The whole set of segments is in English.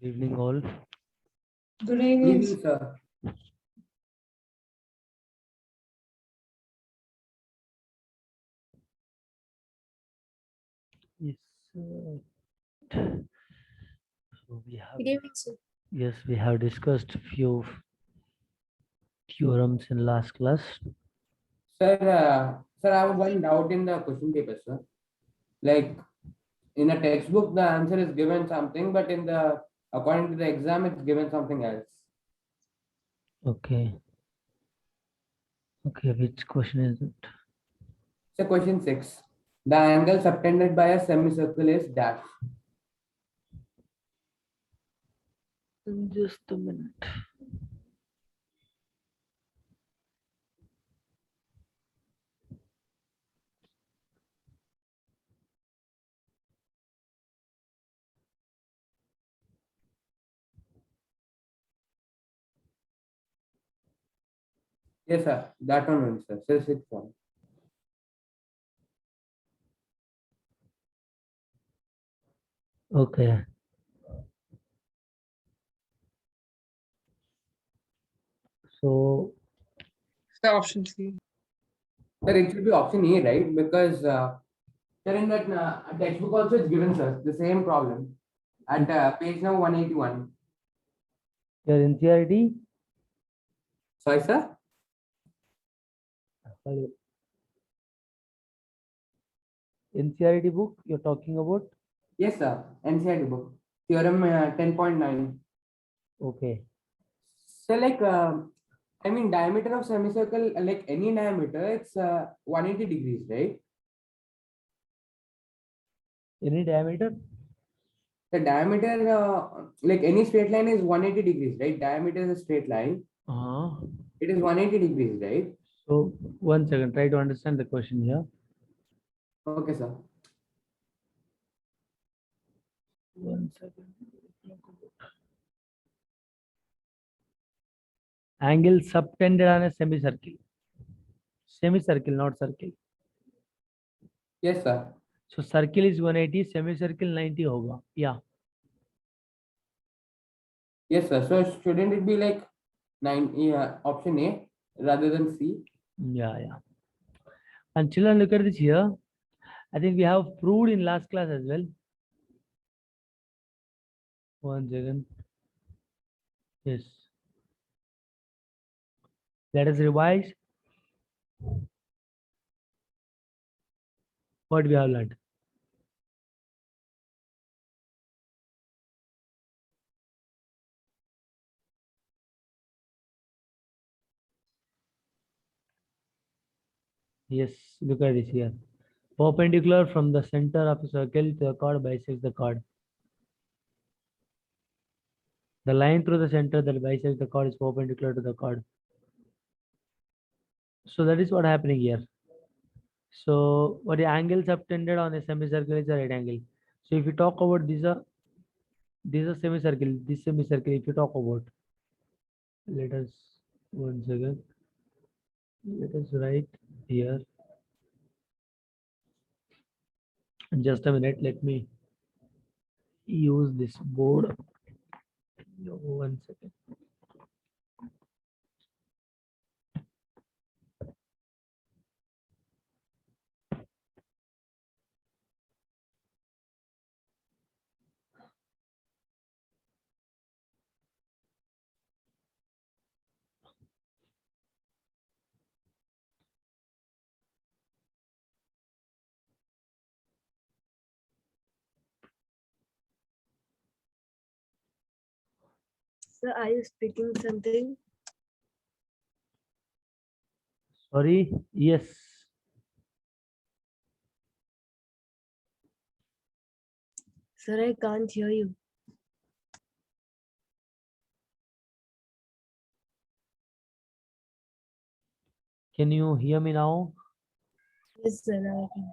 Good evening, all. Good Good evening. evening, sir. Yes, so we have Good evening, sir. we have discussed few theorems in last class. Sir, I have one doubt in the question paper, sir. Like in a textbook, the answer is given something, but according to the exam, it's given something else. Okay. Okay, which question is it? So question 6. The angle subtended by a semicircle is dash. Just a minute. Yes, sir. That one only, sir. So 6th one. Okay. So The option C. Sir, it should be option E, right? Because sir, in that textbook also it's given, sir, the same problem at page number 181. your NCERT. Sorry, sir. Hello. NCERT book you're talking about? Yes, sir. NCERT book. Theorem 10.9. Okay. So I mean, diameter of semicircle, like any diameter, it's 180 degrees, right? Any diameter? The diameter, like any straight line is 180 degrees, right? Diameter is a straight line. Uh-huh. It is 180 degrees, right? So 1 second, try to understand the question here. Okay, sir. 1 second. Angle subtended on a semicircle. Semicircle, not circle. Yes, sir. So circle is 180, semicircle 90 hoga. Yeah. Yes, sir. So shouldn't it be like option A rather than C? Yeah. And children, look at this here. I think we have proved in last class as well. 1 second. Yes. Let us revise what we have learned. Yes, look at this here. Perpendicular from the center of a circle to the chord bisects the chord. The line through the center that bisects the chord is perpendicular to the chord. So that is what happening here. So what the angle subtended on a semicircle is a right angle. So if you talk about this is semicircle, this semicircle, if you talk about, let us 1 second. Let us write here. Just a minute, let me use this board. 1 second. Sir, are you speaking something? Sorry, yes. Sir, I can't hear you. Can you hear me now? Yes, sir, now I can.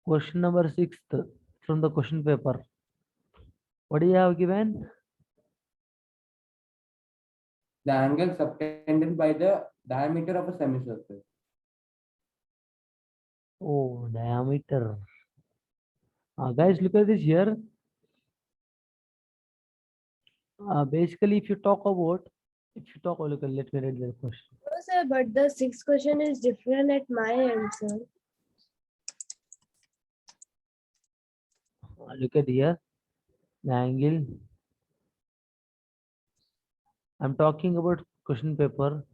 Question number 6 from the question paper. What do you have given? The angle subtended by the diameter of a semicircle. Oh, diameter. Guys, look at this here. Basically, if you talk about, look, let me read the question. No, sir, but the sixth question is different at my end, sir. Look at here, the angle. I'm talking about question paper.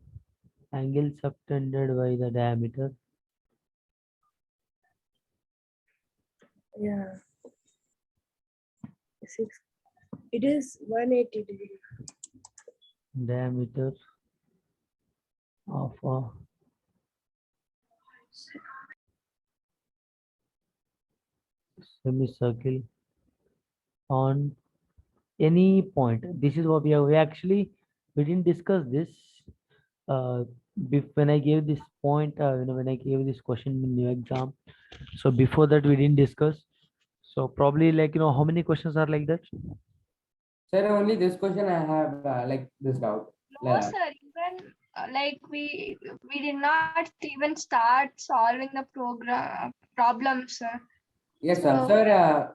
Angle subtended by the diameter. Yeah. Six. It is 180 degree. Diameter of a semicircle on any point. This is what we didn't discuss this when I gave this point, when I gave this question in your exam. So before that we didn't discuss. So probably like, how many questions are like that? Sir, only this question I have like this doubt. No, Like that. sir, even like we did not even start solving the problems, sir. Yes, sir. So- Sir,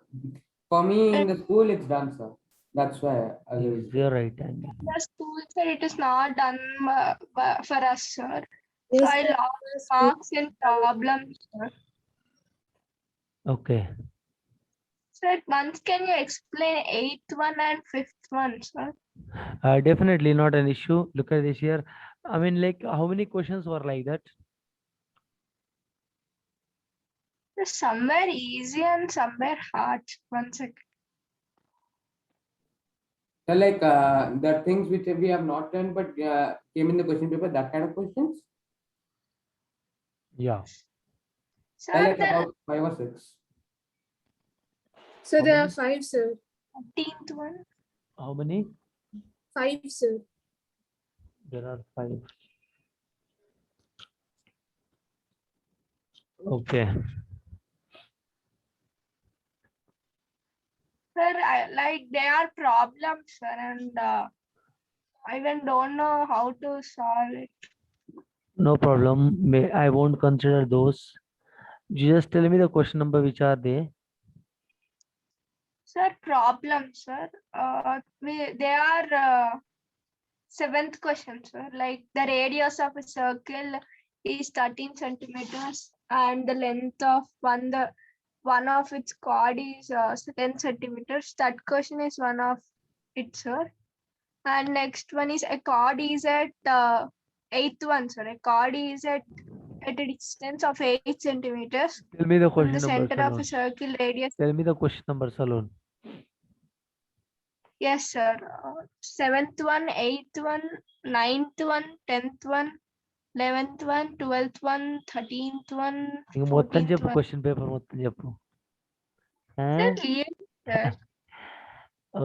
for me in the school it's done, sir. That's why I will. Is the right angle. The school said it is not done for us, sir. So Yes, I sir. lost marks in problems, sir. Okay. Sir, once can you explain eighth one and fifth one, sir? Definitely not an issue. Look at this here. I mean, like, how many questions were like that? Sir, somewhere easy and somewhere hard. 1 second. So like the things which we have not done but came in the question paper, that kind of questions. Yeah. Sir, Like the about 5 or 6. So How there many? are 5, sir. 15th one. How many? 5, sir. There are 5. Okay. Sir, like they are problems, sir, and I even don't know how to solve it. No problem. I won't consider those. You just tell me the question number which are there. Sir, problems, sir. They are 7th question, sir. Like the radius of a circle is 13 centimeters, and the length of one of its chord is 10 centimeters. That question is one of it, sir. And next one is a chord is at 8th one, sir. A chord is at a distance of 8 centimeters Tell me the from question the number, center of a Salon. circle radius. Tell me the question number, Salon. Yes, sir. 7th one, 8th one, 9th one, 10th one, 11th one, 12th one, 13th one, ఇంక మొత్తం 14th చెప్పు one. Question paper మొత్తం చెప్పు. Sir, really, sir.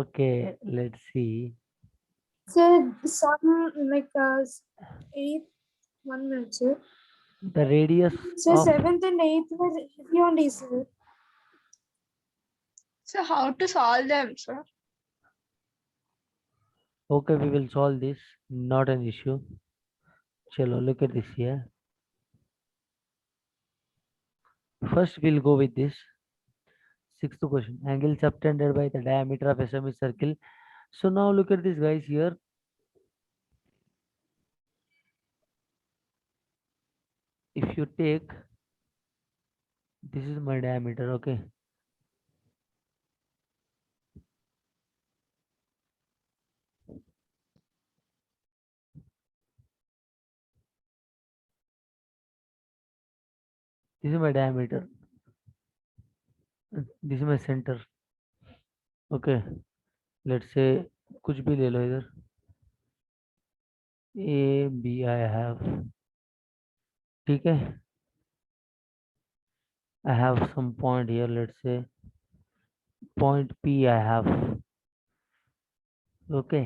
Okay, let's see. Sir, some like 8th, 1 minute, sir. The radius Sir, of 7th and 8th was easy only, sir. So how to solve them, sir? Okay, we will solve this. Not an issue. Chalo, look at this here. First, we'll go with this. 6th question. Angle subtended by the diameter of a semicircle. So now look at this, guys, here. If you take, this is my diameter, okay. This is my diameter. This is my center. Okay. Let's say कुछ भी ले लो इधर. A, B I have. ठीक है. I have some point here. Let's say point P I have. Okay.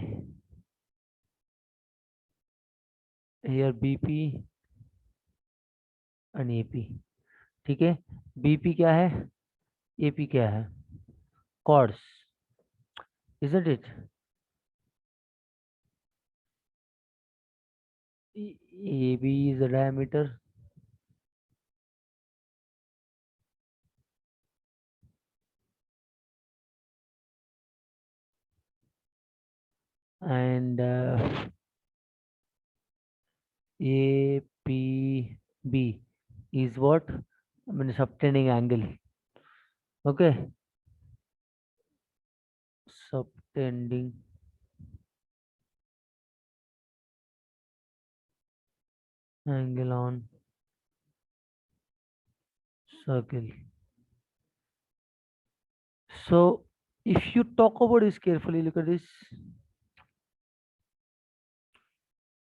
Here BP and AP. ठीक है. BP क्या है? AP क्या है? Chords. isn't it? AB is the diameter. And APB is what? I mean, subtending angle. Okay. Subtending angle on circle. So if you talk about this carefully, look at this.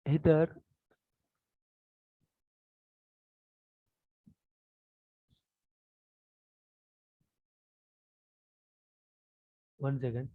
Here, one second.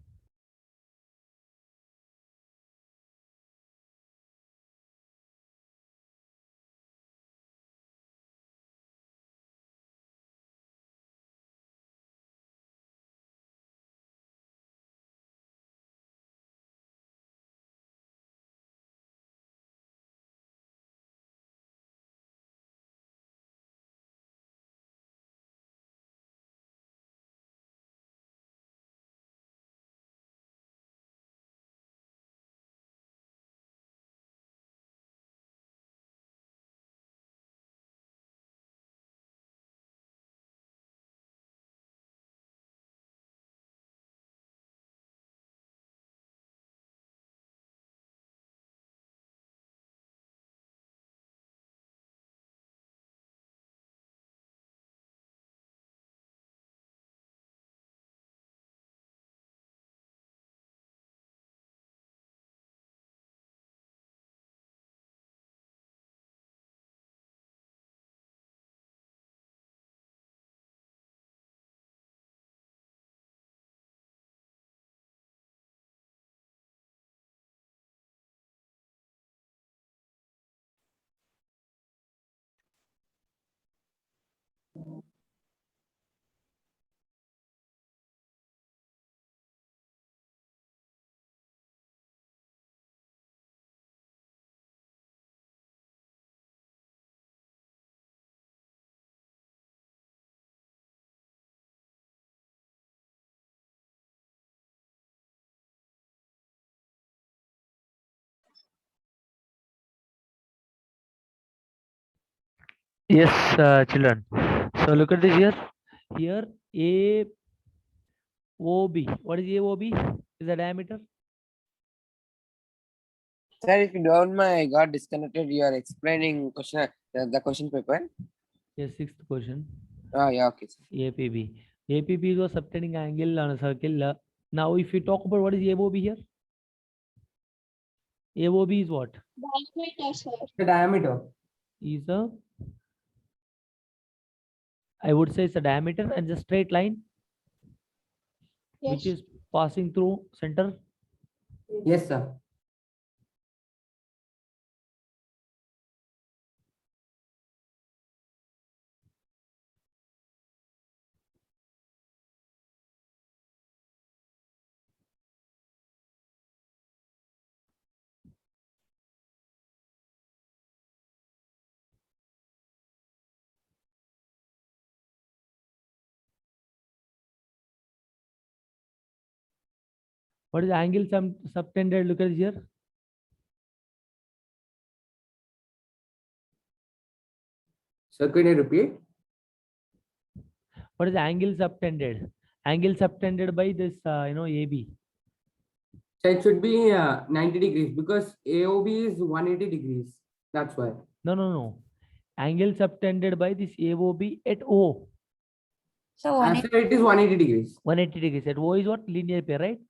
Yes, children. So look at this here. Here, AOB. What is AOB? Is the diameter? Sir, if you don't mind, I got disconnected. You are explaining the question paper. Yes, sixth question. Oh, yeah, okay. Sir. APB. APB is a subtending angle on a circle. Now, if you talk about what is AOB here, AOB is what? Diameter, sir. The diameter. Is a, I would say it's a diameter and the straight line which Yes. is passing through center. Yes, sir. What is angle subtended? Look at here. So can you repeat? What is angle subtended? Angle subtended by this, AB. So it should be 90 degrees because AOB is 180 degrees. That's why. No. Angle subtended by this AOB at O. So As it is 180 degrees. 180 degrees. At O is what? Linear pair, right?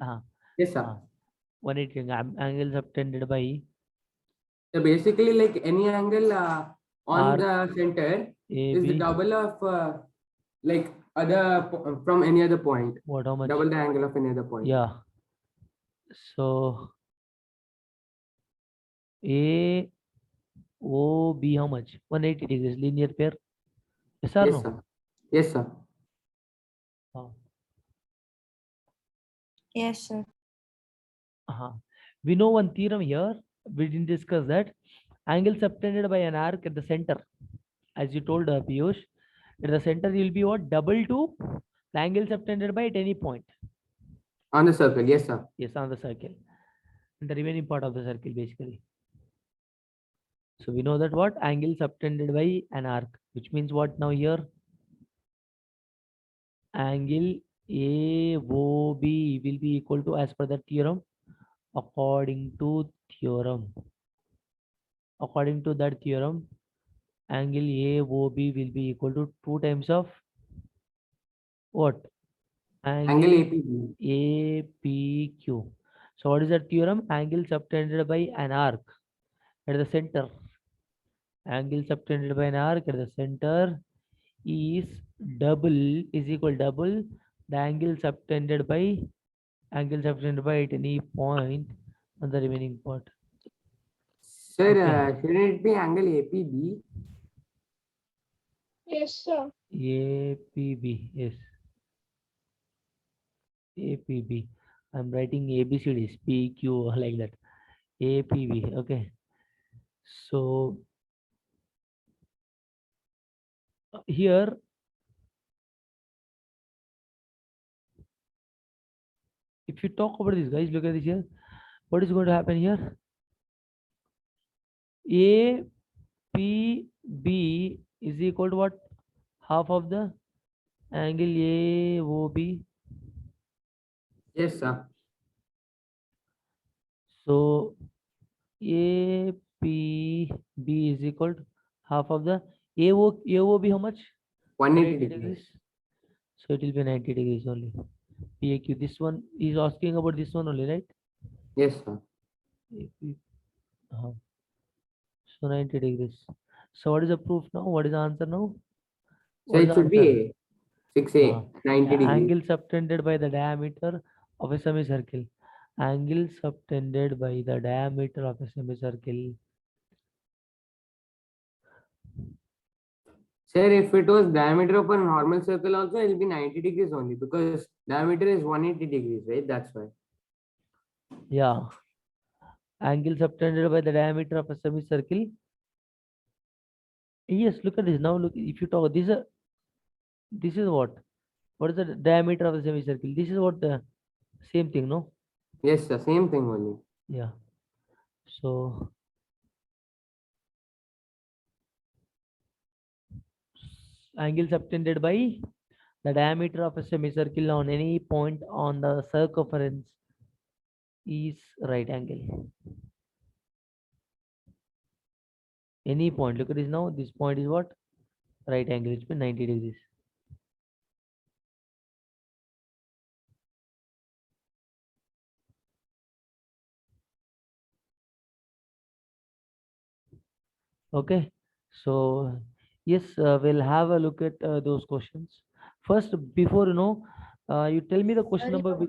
Yes, sir. 180 angle subtended by So basically, like any angle on R, the center is the AB. double of like from any other point. What, how much? Double the angle of any other point. Yeah. So AOB how much? 180 degrees linear pair. Yes or Yes, no? sir. Yes, sir. Ah. yes, sir. We know one theorem here. We didn't discuss that. Angle subtended by an arc at the center. As you told Piyush, at the center will be what? Double to the angle subtended by at any point. On the circle, yes, sir. Yes, on the circle. And the remaining part of the circle basically. So we know that what? Angle subtended by an arc, which means what now here? Angle AOB will be equal to, as per the theorem, according to theorem. According to that theorem, angle AOB will be equal to 2 times of what? Angle APB. APQ. So what is that theorem? Angle subtended by an arc at the center. Angle subtended by an arc at the center is equal double the angle subtended by at any point on the remaining part. Sir, Okay. shouldn't it be angle APB? Yes, sir. APB, yes. APB. I'm writing ABCDs, PQ like that. APB, okay. So here if you talk about this, guys, look at this here. What is going to happen here? APB is equal to what? Half of the angle AOB. Yes, sir. So APB is equal to half of the AOB. How much? 180 degrees. So it will be 90 degrees only. PAQ. This one is asking about this one only, right? Yes, sir. AP, so 90 degrees. So what is the proof now? What is the answer now? So What is it the should be answer? A. 6A, 90 degrees. Angle subtended by the diameter of a semicircle. Angle subtended by the diameter of a semicircle. Sir, if it was diameter of a normal circle also, it will be 90 degrees only because diameter is 180 degrees, right? That's why. Yeah. Angle subtended by the diameter of a semicircle. Yes, look at this. Now look, if you talk, this is what? What is the diameter of the semicircle? This is what the same thing, no? Yes, sir. Same thing only. Yeah. So angle subtended by the diameter of a semicircle on any point on the circumference is right angle. Any point. Look at this now. This point is what? Right angle. It's been 90 degrees. Okay. So yes, we'll have a look at those questions. First, before you tell me the question Sorry, number. your voice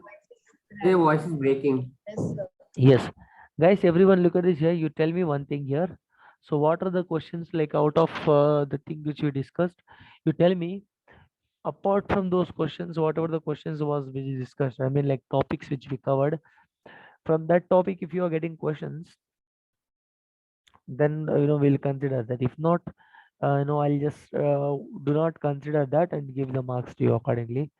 is Your voice is breaking. Yes, sir. Yes, guys, everyone look at this here. You tell me one thing here. So what are the questions like out of the thing which we discussed? You tell me apart from those questions, whatever the questions was which we discussed. I mean like topics which we covered. From that topic, if you are getting questions, then we'll consider that. If not, I'll just do not consider that and give the marks to you accordingly.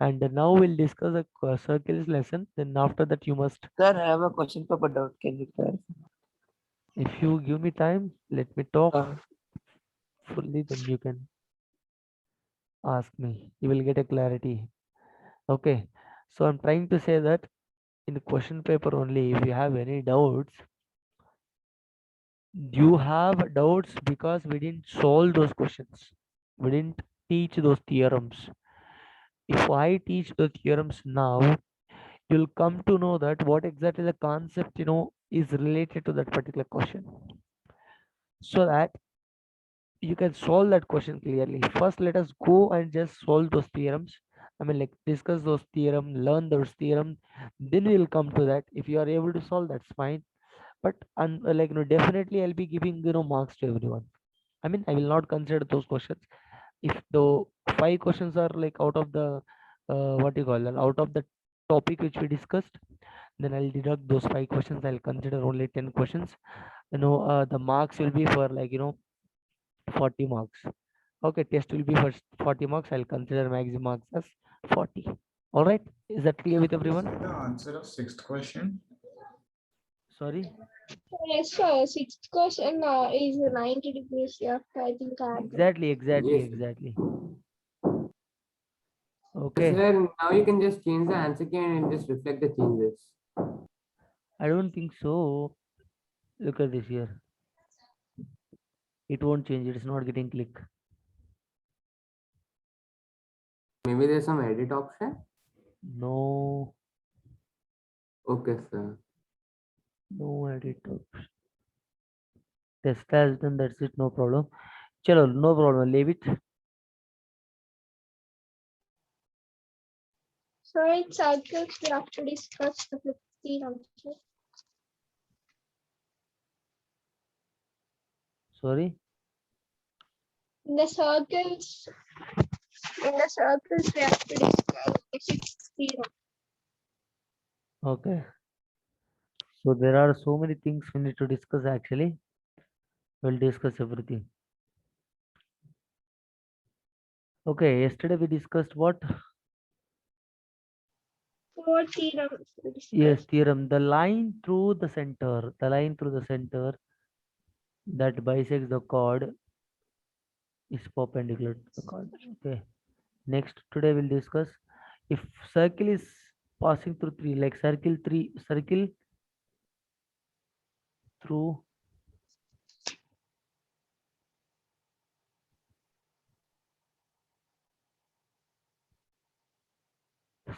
And now we'll discuss the circles lesson. Then after that, you must, Sir, I have a question paper doubt. Can you clarify? if you give me time, let me talk Uh, fully, then you can ask me. You will get a clarity. Okay. So I'm trying to say that in the question paper only, if you have any doubts, you have doubts because we didn't solve those questions. We didn't teach those theorems. If I teach the theorems now, you'll come to know that what exactly the concept is related to that particular question, so that you can solve that question clearly. First, let us go and just solve those theorems. I mean, like discuss those theorem, learn those theorem. Then we'll come to that. If you are able to solve, that's fine. But definitely I'll be giving marks to everyone. I mean, I will not consider those questions. If the 5 questions are like out of the what you call that, out of the topic which we discussed, then I'll deduct those 5 questions. I'll consider only 10 questions. The marks will be for 40 marks. Okay, test will be for 40 marks. I'll consider maximum marks as 40. All right, is that clear with Is everyone? it the answer of sixth question? Sorry. Yes, sir. Sixth question is 90 degrees left. I think I have to. Exactly. Okay, Sir, now you can just change the answer key and just reflect the changes. I don't think so. Look at this here. It won't change. It's not getting click. Maybe there's some edit option. No, Okay, sir. no edit option. Test has done. That's it. No problem. Chalo, no problem. Leave it. So in circles, we have to discuss the 15 answer. Sorry. In the circles, we have to discuss the 16. Okay. So there are so many things we need to discuss actually. We'll discuss everything. Okay, yesterday we discussed what? 4 theorems. we Yes, discussed. theorem. The line through the center, that bisects the chord is perpendicular to the chord. Okay. Next, today we'll discuss if circle is passing through three, like circle through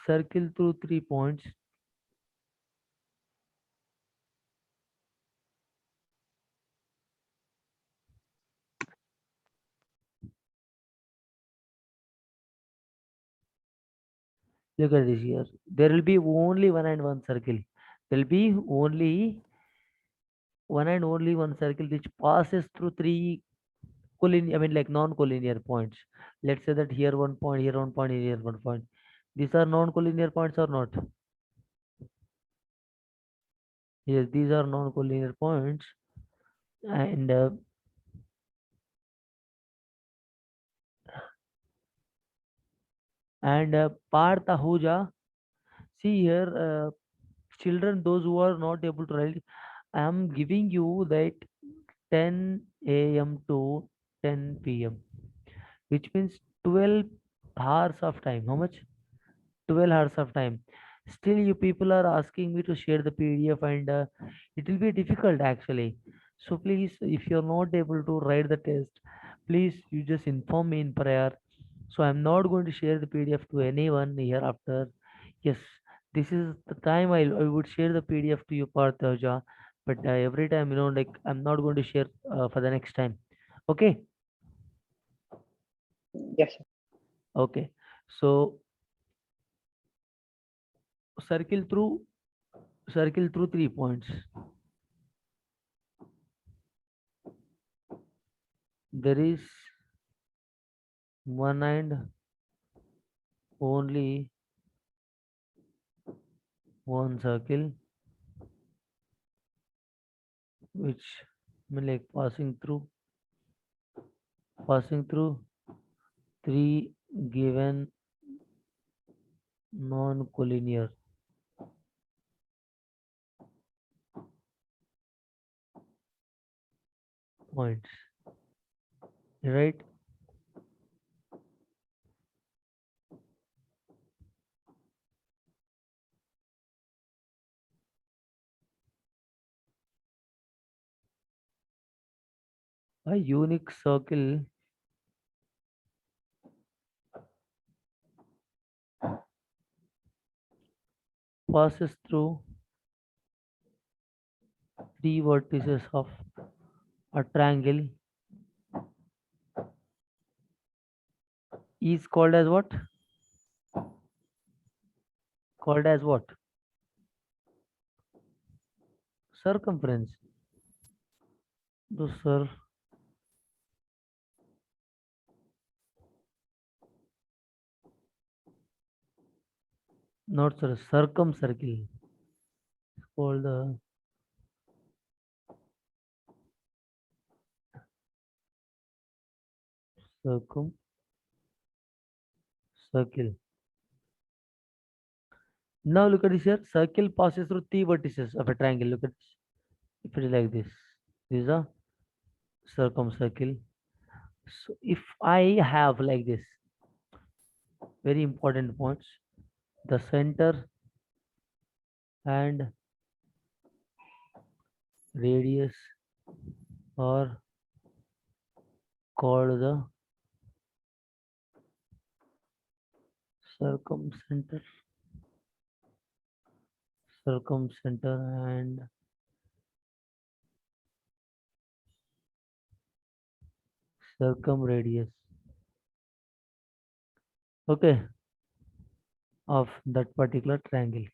circle through 3 points. Look at this here. There will be only one and one circle. There will be only one circle which passes through three non-collinear points. Let's say that here one point, here one point, here one point. These are non-collinear points or not? Yes, these are non-collinear points. And Partha Huja. See here, children, those who are not able to write, I am giving you that 10 a.m. to 10 p.m., which means 12 hours of time. How much? 12 hours of time. Still, you people are asking me to share the PDF, and it will be difficult actually. So please, if you're not able to write the test, please you just inform me in prayer. So I'm not going to share the PDF to anyone hereafter. Yes, this is the time I would share the PDF to you, Parthaja. But every time, like I'm not going to share for the next time. Okay. Yes. Okay. So circle through 3 points. There is one and only one circle which passing through 3 given non-collinear points, right? A unique circle passes through 3 vertices of a triangle is called as what? Called as what? Circumference. The not circumcircle. called the circle. Now look at this here. Circle passes through three vertices of a triangle. Look at this. If it is like this is a circumcircle. So if I have like this, very important points, the center and radius are called the circumcenter and circumradius, okay, of that particular triangle.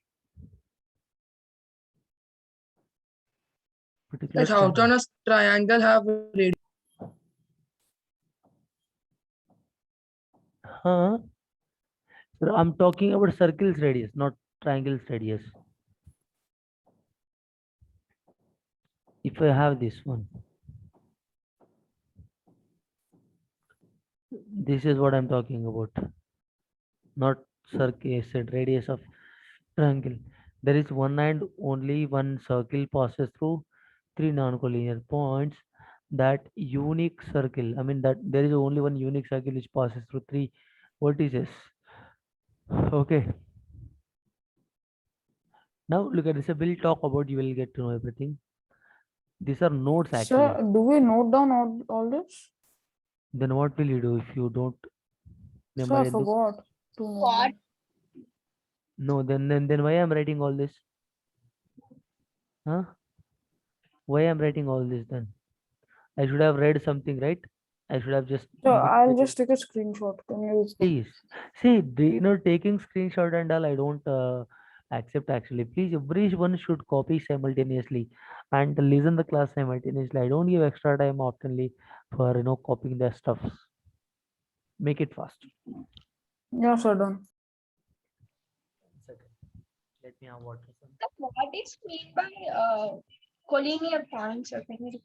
Like how can a triangle have radius? Huh? So I'm talking about circles radius, not triangles radius. If I have this one, this is what I'm talking about, not circle, said radius of triangle. There is one and only one circle passes through three non-collinear points. That unique circle, I mean that there is only one unique circle which passes through three vertices. Okay. Now look at this. We'll talk about, you will get to know everything. These are notes actually. Sir, do we note down all this? Then what will you do if you don't Sir, I memorize this? forgot to note What? down. No, then why I'm writing all this? Huh? Why I'm writing all this then? I should have read something, right? I should have just Sir, I'll dictated. just take a screenshot. Can you? Please see, taking screenshot and all, I don't accept actually. Please, everyone should copy simultaneously and listen the class simultaneously. I don't give extra time oftenly for copying their stuff. Make it fast. Yeah, sir, done. Let me have water. What is mean by collinear points? Can you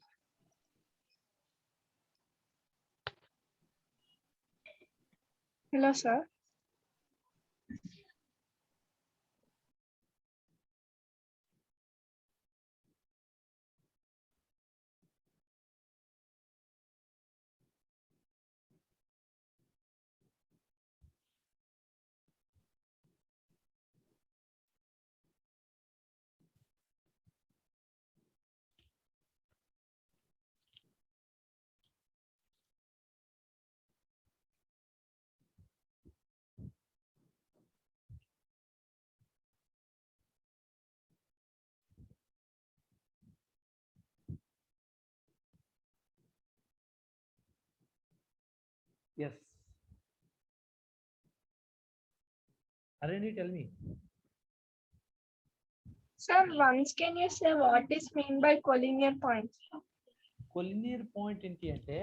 hello, sir. Yes. Arani, tell me. Sir, once can you say what is mean by collinear points? Collinear point ఏంటి అంటే,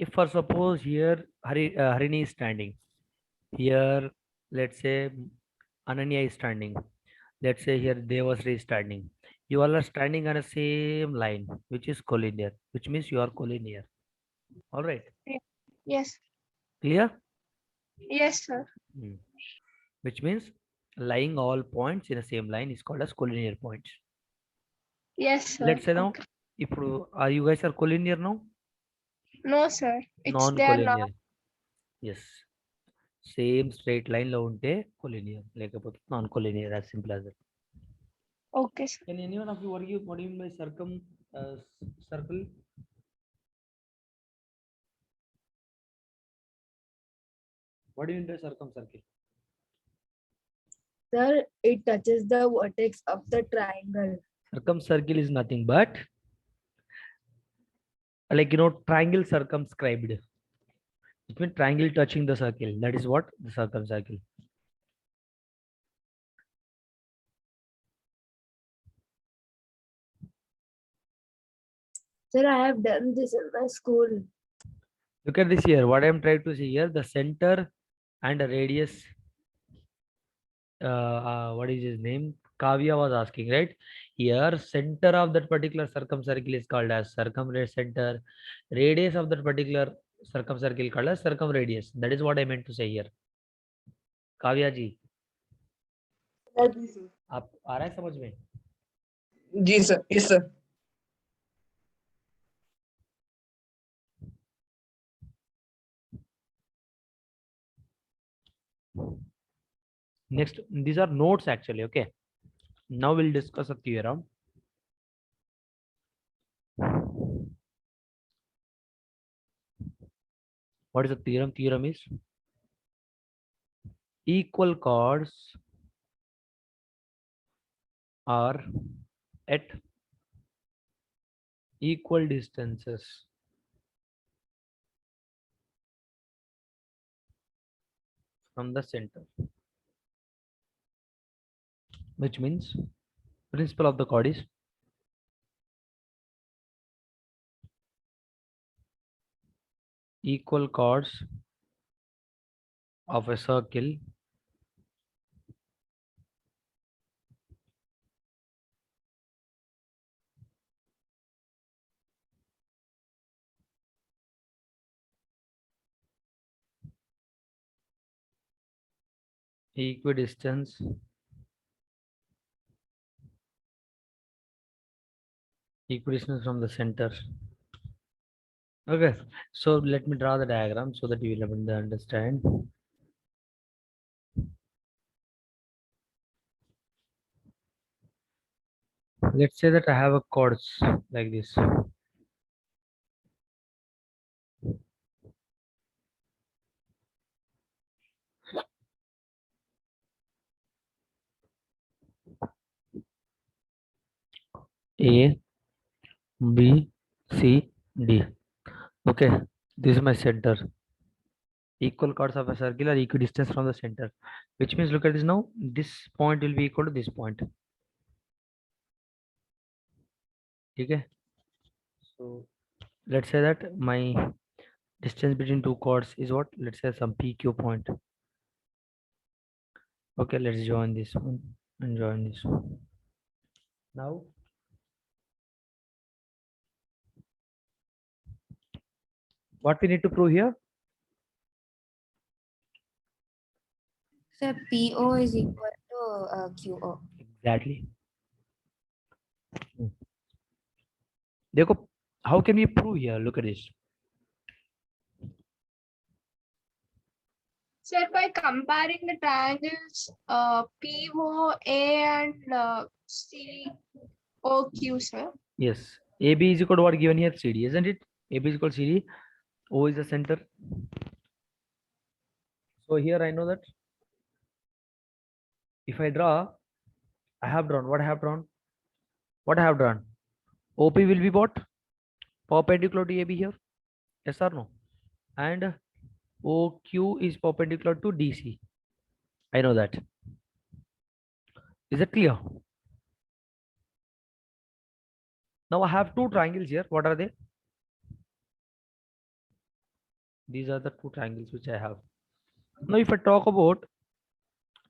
if for suppose here Harini is standing, here let's say Ananya is standing, let's say here Devasri is standing, you all are standing on the same line, which is collinear, which means you are collinear. All right, Yes. clear? Yes, sir. Which means lying all points in the same line is called as collinear points. Yes, sir. Let's say now, if are you guys are collinear now? No, sir. It's there now. Non-collinear. Yes. Same straight line lo unte collinear, lekapothe non-collinear, as simple as that. Okay, sir. Can anyone of you what do you mean by circle? What do you mean by circumcircle? Sir, it touches the vertex of the triangle. Circumcircle is nothing but like triangle circumscribed. It means triangle touching the circle. That is what the circumcircle. Sir, I have done this in my school. Look at this here. What I am trying to say here, the center and the radius what is his name? Kavya was asking, right? Here, center of that particular circumcircle is called as circumradius center. Radius of that particular circumcircle called as circumradius. That is what I meant to say here. Kavya जी, आप आ रहा है समझ में? जी sir, yes sir. Next, these are notes actually. Okay. Now we'll discuss a theorem. What is the theorem? Theorem is equal chords are at equal distances from the center, which means principle of the chord is equal chords of a circle equidistance from the center. Okay, so let me draw the diagram so that you will able to understand. Let's say that I have a chords like this. A, B, C, D. Okay, this is my center. Equal chords of a circle are equidistant from the center, which means look at this now. This point will be equal to this point. Okay. So let's say that my distance between two chords is what? Let's say some PQ point. Okay, let's join this one and join this one. Now, what we need to prove here? So PO is equal to QO. Exactly. Dekho, how can we prove here? Look at this. Sir, by comparing the triangles POA and COQ, sir. Yes, AB is equal to what given here? CD, isn't it? AB is equal to CD. O is the center. So here I know that if I draw, I have drawn. What I have drawn? What I have drawn? OP will be what? Perpendicular to AB here. Yes or no? And OQ is perpendicular to DC. I know that. Is it clear? Now I have two triangles here. What are they? These are the two triangles which I have. Now if I talk about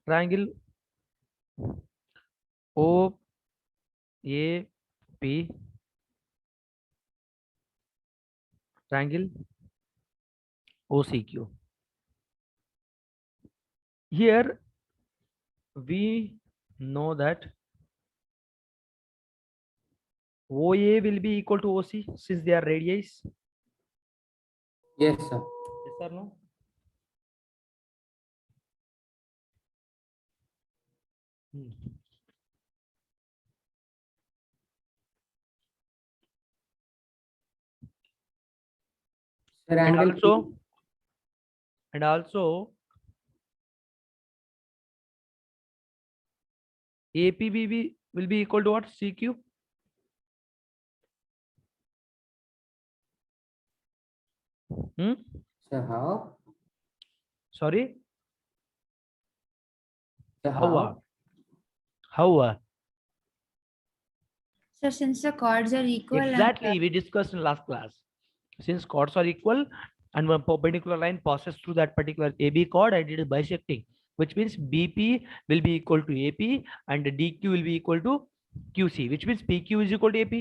triangle OAP, triangle OCQ. Here we know that OA will be equal to OC since they are radius. Yes, sir. Yes or no? Sir, And angle also APB will be equal to what? CQ. Sir, how? Sorry. Sir, How? How? So since the chords are equal Exactly, we discussed in last class. Since chords are equal and one perpendicular line passes through that particular AB chord, I did bisecting. which means BP will be equal to AP and DQ will be equal to QC, which means PQ is equal to AP.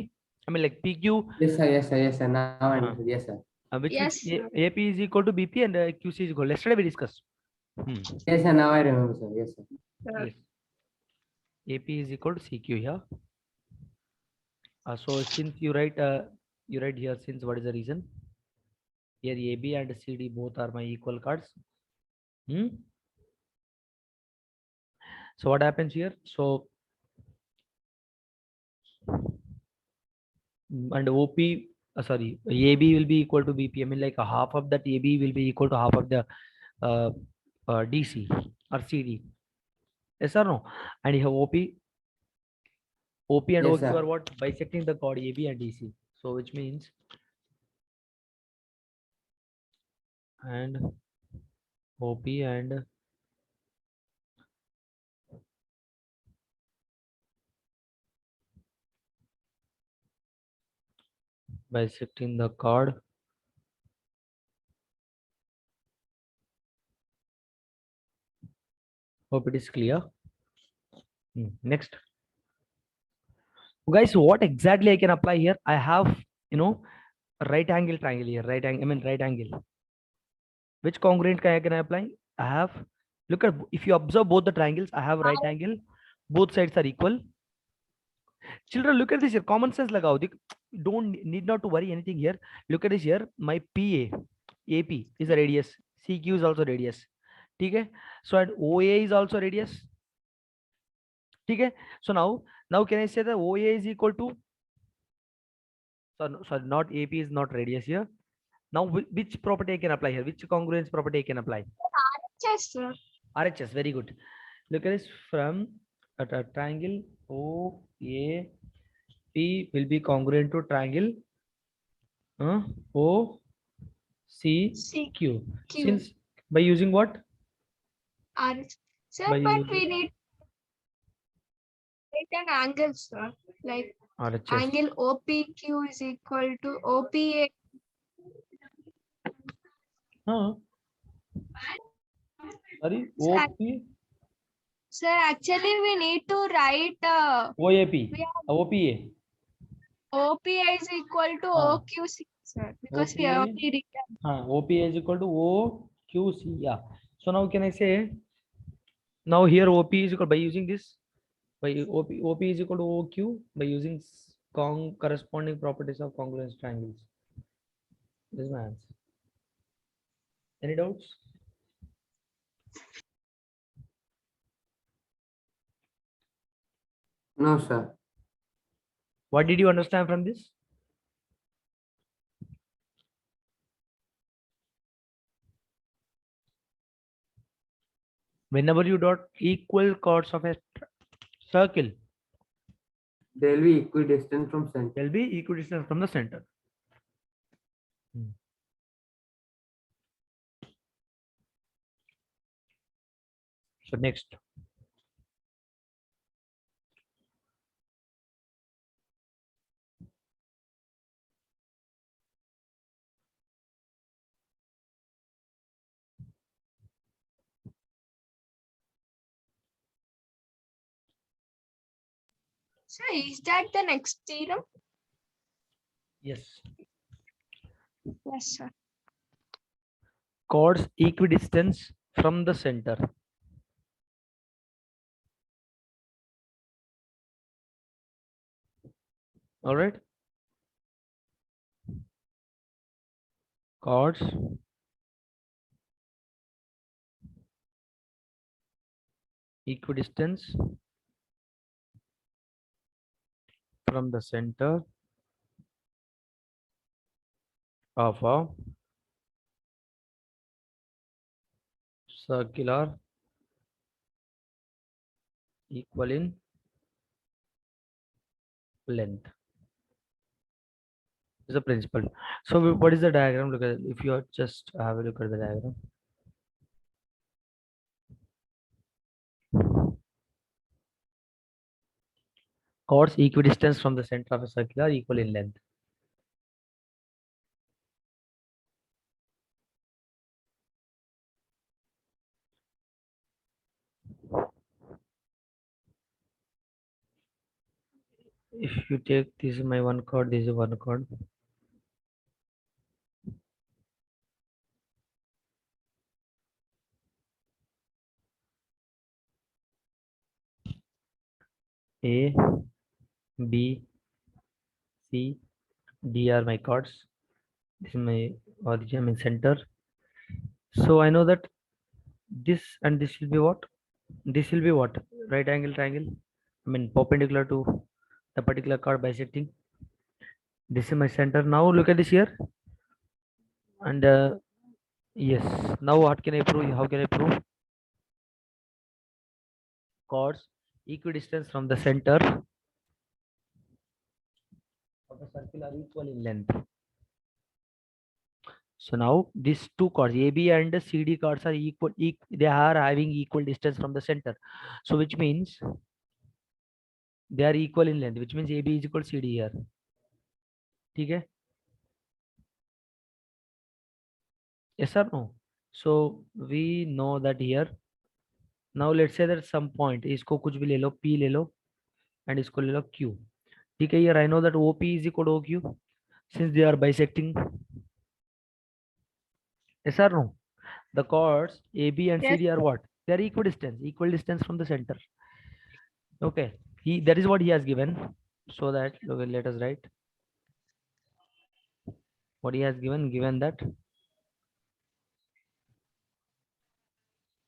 I mean like PQ, Yes, sir. Yes, sir. Yes, sir. Now I understood. Yes, sir. which Yes, means sir. AP is equal to BP and QC is equal. Yesterday we discussed. Yes, sir. Now I remember, sir. Yes, sir. Yes. AP is equal to CQ here. So since you write here, since what is the reason? Here AB and CD both are my equal cards. So what happens here? So and OP, sorry, AB will be equal to BP. I mean like a half of that AB will be equal to half of the DC or CD. Yes or no? And you have OP and Yes, OQ sir. are what? Bisecting the chord AB and DC. So which means and OP and bisecting the chord hope it is clear. Next, guys, what exactly I can apply here? I have, right angle triangle here, right angle. Which congruent can I apply? I have, look at, if you observe both the triangles, I have right angle, both sides are equal. Children, look at this here, common sense lagao. Don't need not to worry anything here. Look at this here, my AP is a radius, CQ is also radius. Okay, so and OA is also radius. Okay, so now can I say that OA is equal to, sorry, not AP is not radius here. Now which property I can apply here? Which congruence property I can apply? Yes, sir. RHS, very good. Look at this, from a triangle OAP will be congruent to triangle OCQ. Since by using what? Sir, By but using we need an angle, sir. Like RHS. angle OPQ is equal to OPA. Sorry, Sir, OP, sir, actually we need to write OAP, OPA. OPA is equal to OQC, sir, because we have OPA. already written. OPA is equal to OQC. Yeah. So now can I say, now here OP is equal by using this, by OP is equal to OQ by using corresponding properties of congruence triangles. This is my answer. Any doubts? No, sir. What did you understand from this? Whenever you dot equal chords of a circle, They will be equidistant from center. they'll be equidistant from the center. So next, Sir, is that the next theorem? yes, Yes, sir. chords equidistance from the center. All right. Chords equidistance from the center of a circular equal in length is a principle. So what is the diagram? Look at, if you just have a look at the diagram. Chords equidistance from the center of a circular equal in length. If you take this is my one chord, this is one chord. A, B, C, D are my chords. This is my origin, I mean center. So I know that this and this will be what? This will be what? Right angle triangle. I mean perpendicular to the particular chord bisecting. This is my center. Now look at this here. And yes, now what can I prove? How can I prove? Chords equidistant from the center of the circle are equal in length. So now these two chords AB and CD chords are equal, they are having equal distance from the center. So which means they are equal in length, which means AB is equal to CD here. Okay? Yes or no? So we know that here. Now let's say that some point इसको कुछ भी ले लो, P ले लो and इसको ले लो Q. ठीक है, here I know that OP is equal to OQ since they are bisecting. Yes or no? The chords AB and Yes. CD are what? They are equal distance from the center. Okay, that is what he has given. So that okay, let us write what he has given that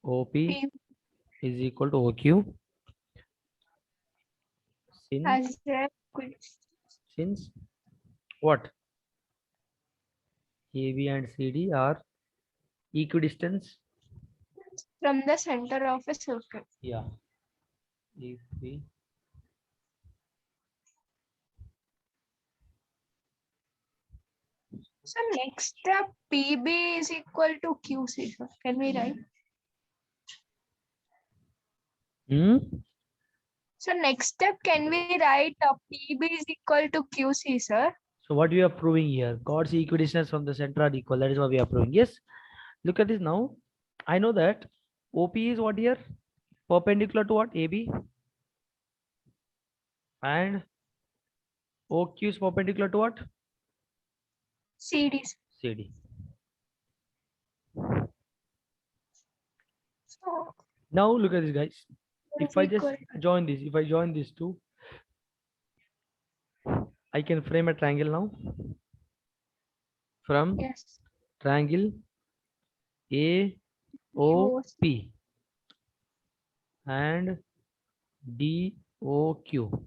OP P is equal to OQ has a since what? AB and CD are equidistance. from the center of a circle. Yeah. If we So next step, PB is equal to QC. Sir. Can we write? So next step, can we write PB is equal to QC, sir? So what we are proving here? Chords equidistance from the center are equal. That is what we are proving. Yes. Look at this now. I know that OP is what here? Perpendicular to what? AB. And OQ is perpendicular to what? CD. CD. So Now look at this, guys. If it's I just equal. join this, if I join these two, I can frame a triangle now. From Yes. triangle AOP and DOQ.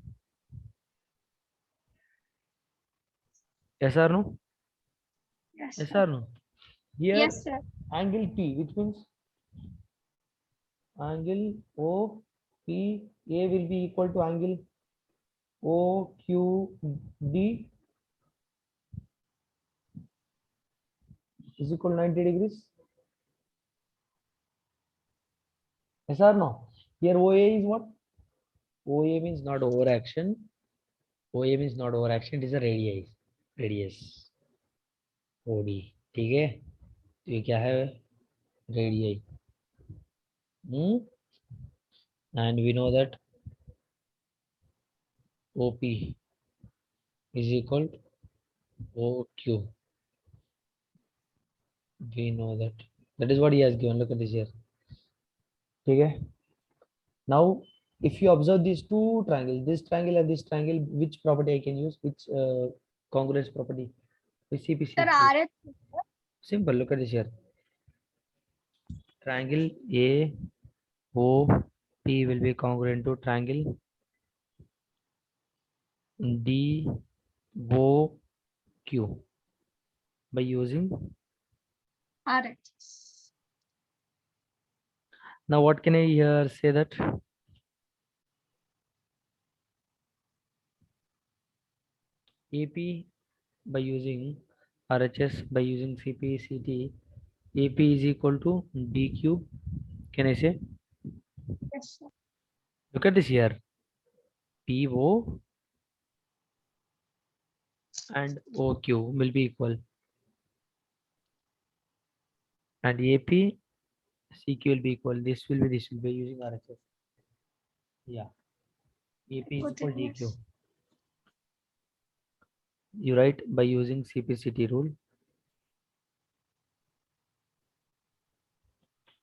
Yes or no? Yes. Yes Sir. or no? Here Yes, sir. angle P, which means angle OPA will be equal to angle OQD is equal to 90 degrees. Yes or no? Here OA is what? OA means not overaction. OA means not overaction. It is a radius. OD. ठीक है? तो ये क्या है? Radii. And we know that OP is equal to OQ. We know that. That is what he has given. Look at this here. Okay. Now, if you observe these two triangles, this triangle and this triangle, which property I can use? Which congruence property? CPC. Sir, RS. Simple. Look at this here. Triangle AOP will be congruent to triangle DOQ by using. RS. Now, what can I here say that? AP by using RHS by using CP, CT, AP is equal to DQ. Can I say? Yes, sir. Look at this here. PO and OQ will be equal. And AP, CQ will be equal. This will be using RHS. Yeah. AP is equal to DQ. You write by using CPCT rule.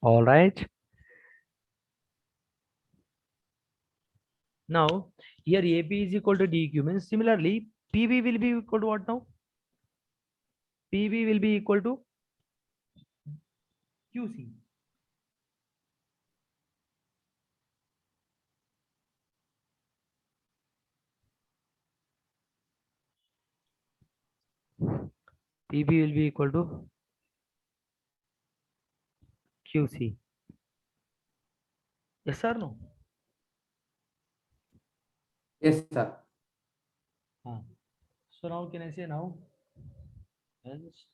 All right. Now here AP is equal to DQ means similarly PV will be equal to what now? PV will be equal to QC. PV will be equal to QC. Yes or no? Yes, sir. So now can I say now? Hence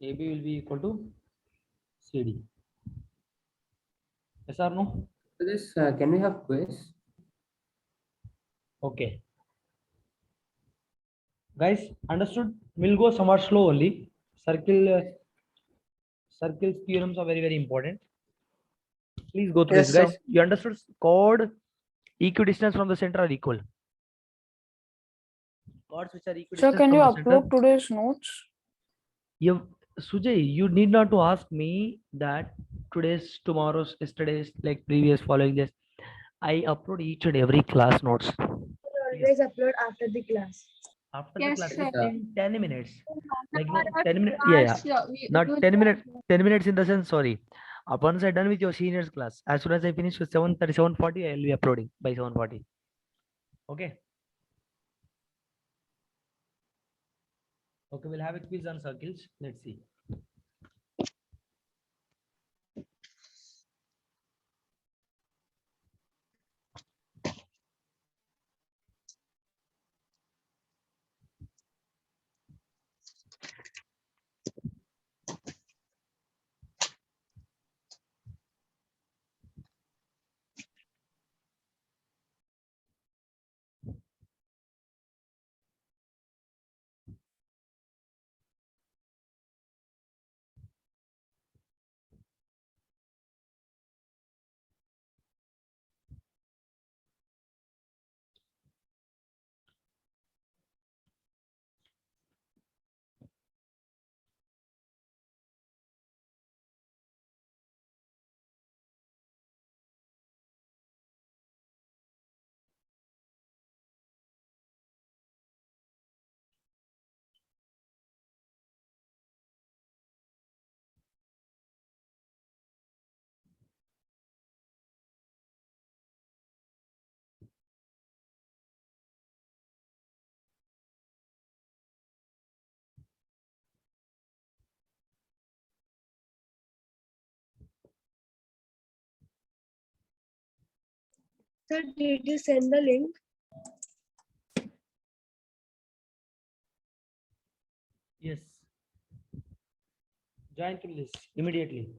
AB will be equal to CD. Yes or no? So this, can we have quiz? Okay. Guys, understood? We'll go somewhat slow only. Circles theorems are very important. Please go through Yes, this, sir. guys. You understood? Chord equidistance from the center are equal. Chords which are Sir, equidistant can from you the center. upload today's notes? Sujay, you need not to ask me that today's, tomorrow's, yesterday's, like previous, following this. I upload each and every class notes. Always upload after the class. After Yes, the class, sir. in 10 minutes. Like no, Whenever 10 minutes. class, Yeah. we Not do 10 the- minutes. 10 minutes in the sense, sorry. Once I done with your seniors class, as soon as I finish with 7:30, 7:40, I will be uploading by 7:40. Okay. Okay, we'll have a quiz on circles. Let's see. Sir, did you send the link? Yes. Join to this immediately.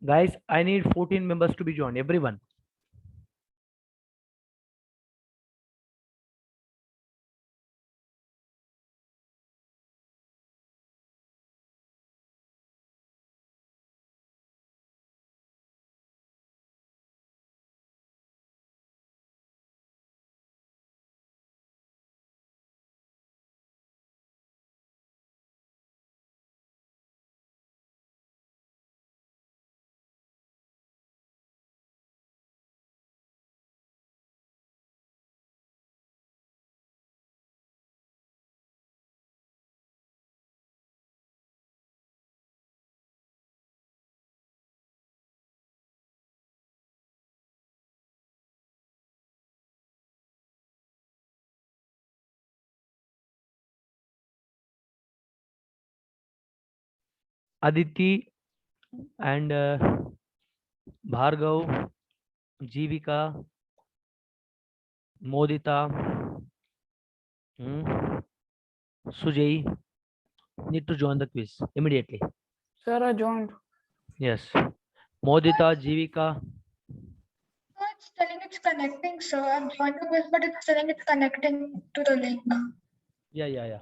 Guys, I need 14 members to be joined. Everyone. Aditi and Bhargav, Jivika, Modita, Sujay need to join the quiz immediately. Sir, I joined. Yes. Modita, Jivika. Oh, it's telling it's connecting, so I'm joined the quiz, but it's telling it's connecting to the link. Yeah.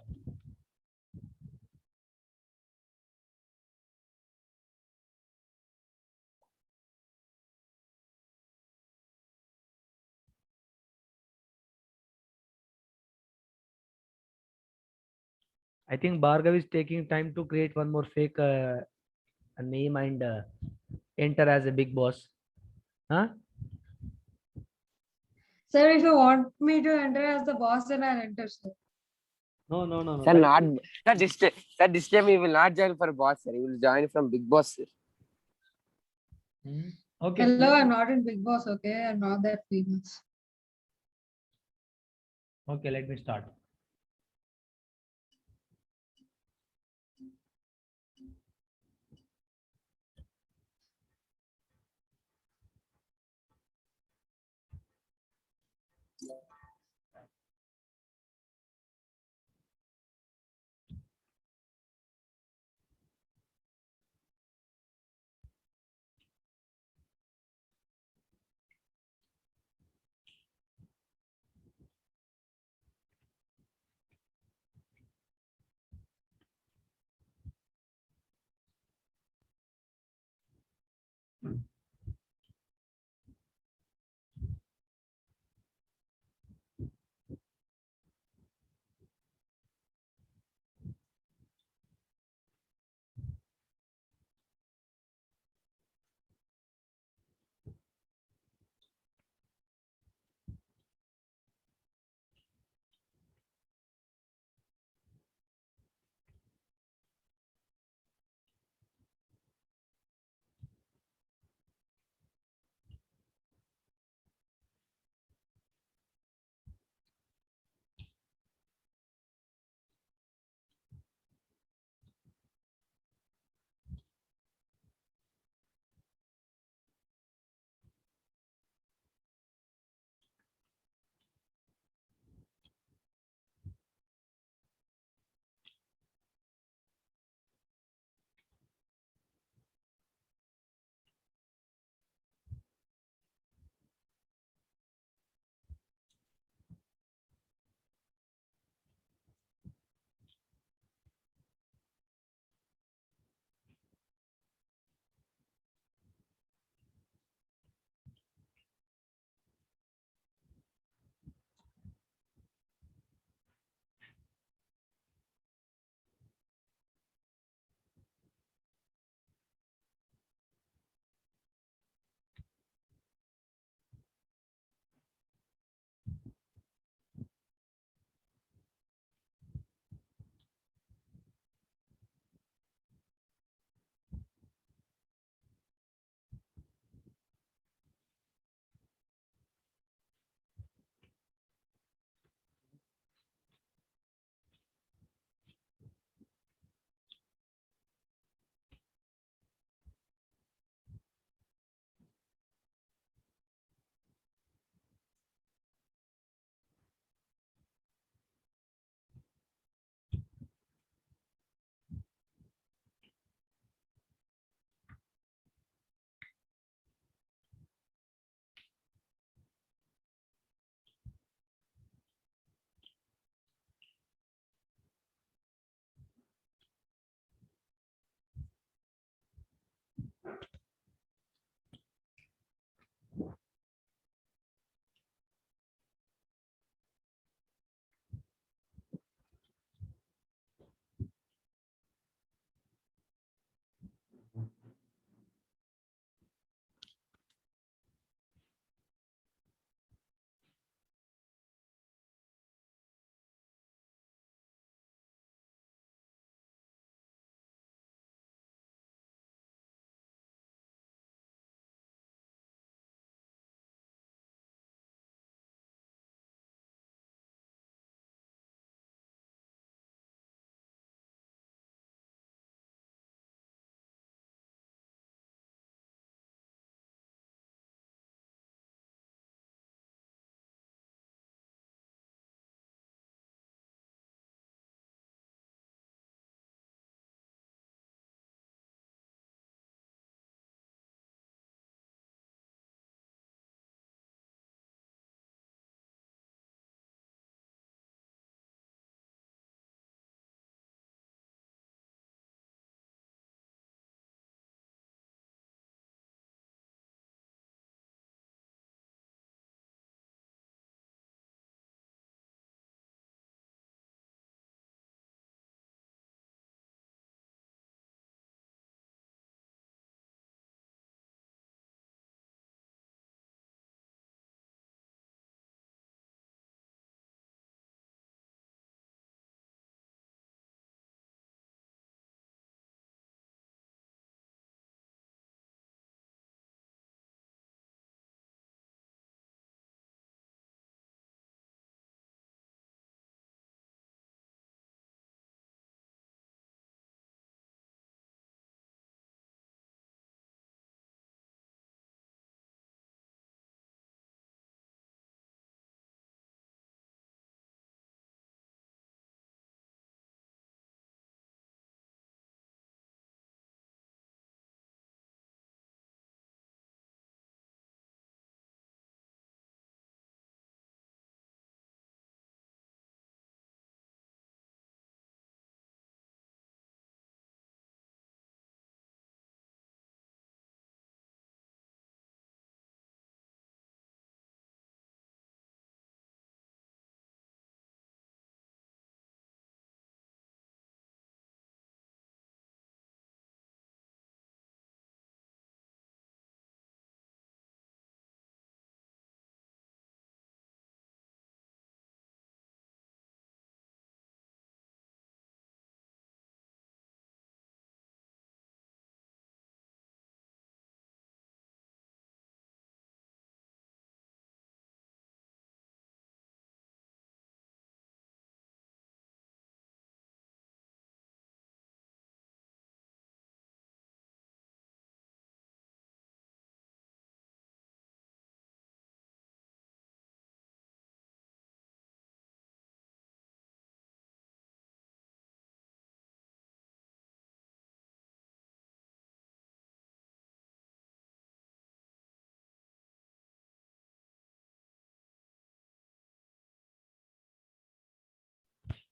I think Bhargav is taking time to create one more fake name and enter as a big boss. Huh? Sir, if you want me to enter as the boss, then I'll enter, sir. No. Sir, not sir, this time he will not join for boss, sir. He will join from big boss, sir. Okay. Hello, I'm not in Big Boss, okay? I'm not that famous. Okay, let me start.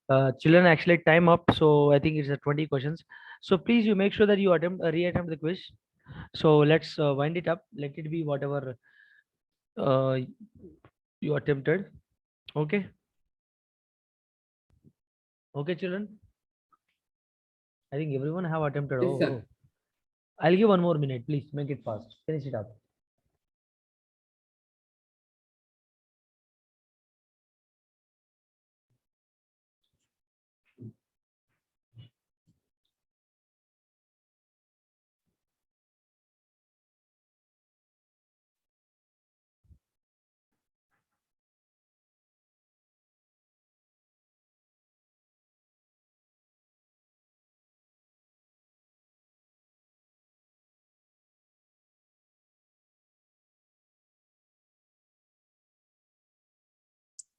Children, actually time up, so I think it's 20 questions. So please, you make sure that you re-attempt the quiz. So let's wind it up. Let it be whatever you attempted. Okay. Okay, children. I think everyone have attempted. Yes, Oh, sir. oh. I'll give 1 more minute. Please make it fast. Finish it up.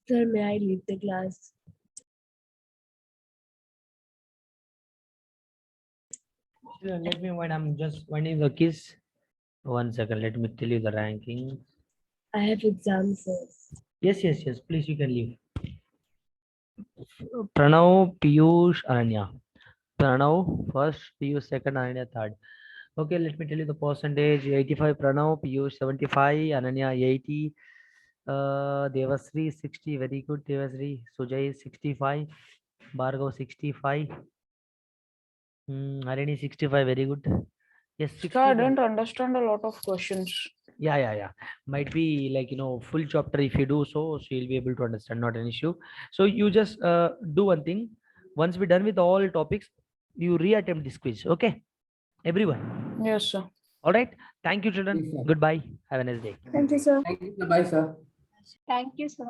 Sir, may I leave the class? Children, let me wind. I'm just winding the quiz. 1 second. Let me tell you the ranking. I have exams, sir. Yes, yes, yes. Please, you can leave. Pranav, Piyush, Ananya. Pranav first, Piyush second, Ananya third. Okay, let me tell you the percentage. 85 Pranav, Piyush 75, Ananya 80, Devasri 60, very good Devasri. Sujay 65, Bhargav 65, Harini 65, very good. Yes, Sir, I 61. didn't understand a lot of questions. Yeah. Might be like, full chapter. If you do so you'll be able to understand, not an issue. So you just do one thing. Once we're done with all topics, you reattempt this quiz. Okay, everyone. Yes, sir. All right. Thank you, children. Yes, sir. Goodbye. Have a nice day. Thank you, sir. Thank you, sir. Bye, sir. Thank you, sir.